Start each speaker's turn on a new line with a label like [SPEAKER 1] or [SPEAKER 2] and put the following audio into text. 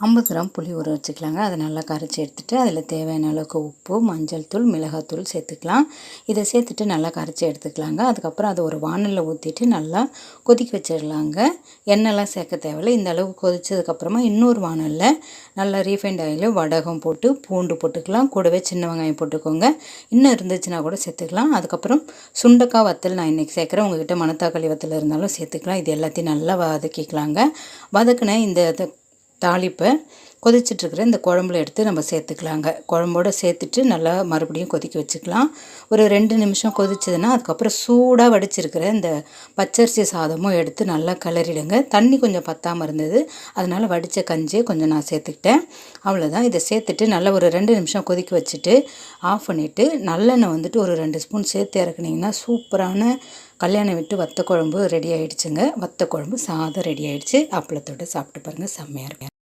[SPEAKER 1] 50 gram புளி ஊற வச்சுக்கலாங்க. அதை நல்லா கரைச்சி எடுத்துகிட்டு அதில் தேவையான அளவுக்கு உப்பு, மஞ்சள் தூள், மிளகாத்தூள் சேர்த்துக்கலாம். இதை சேர்த்துட்டு நல்லா கரைச்சி எடுத்துக்கலாங்க. அதுக்கப்புறம் அதை ஒரு வாணலில் ஊற்றிட்டு நல்லா கொதிக்க வச்சிடலாங்க. எண்ணெய்லாம் சேர்க்க தேவையில்லை. இந்த அளவுக்கு கொதிச்சதுக்கப்புறமா இன்னொரு வாணலில் நல்லா ரீஃபைண்ட் ஆயில், வடகம் போட்டு பூண்டு போட்டுக்கலாம். கூடவே சின்ன வெங்காயம் போட்டுக்கோங்க. இன்னும் இருந்துச்சுன்னா கூட சேர்த்துக்கலாம். அதுக்கப்புறம் சுண்டக்காய் வத்தல் நான் இன்றைக்கி சேர்க்குறேன். உங்கள்கிட்ட மணத்தக்காளி வத்தல் இருந்தாலும் சேர்த்துக்கலாம். இது எல்லாத்தையும் நல்லா வதக்கிக்கலாங்க. வதக்கின இந்த தாளிப்பை கொதிச்சிட்ருக்கிற இந்த குழம்புல எடுத்து நம்ம சேர்த்துக்கலாங்க. குழம்போடு சேர்த்துட்டு நல்லா மறுபடியும் கொதிக்க வச்சுக்கலாம். ஒரு 2 நிமிஷம் கொதிச்சதுன்னா அதுக்கப்புறம் சூடாக வடிச்சிருக்கிற இந்த பச்சரிசி சாதமும் எடுத்து நல்லா கிளறிடுங்க. தண்ணி கொஞ்சம் பத்தாமல் இருந்தது, அதனால் வடித்த கஞ்சியை கொஞ்சம் நான் சேர்த்துக்கிட்டேன். அவ்வளோதான். இதை சேர்த்துட்டு நல்லா ஒரு 2 நிமிஷம் கொதிக்க வச்சுட்டு ஆஃப் பண்ணிவிட்டு நல்லெண்ணெய் வந்துட்டு ஒரு 2 ஸ்பூன் சேர்த்து இறக்குனிங்கன்னா சூப்பரான கல்யாணம் விட்டு வத்த குழம்பு ரெடி ஆகிடுச்சுங்க. வத்த குழம்பு சாதம் ரெடி ஆகிடுச்சு. அப்பளத்தோடு சாப்பிட்டு பாருங்கள், செம்மையாக இருக்கும்.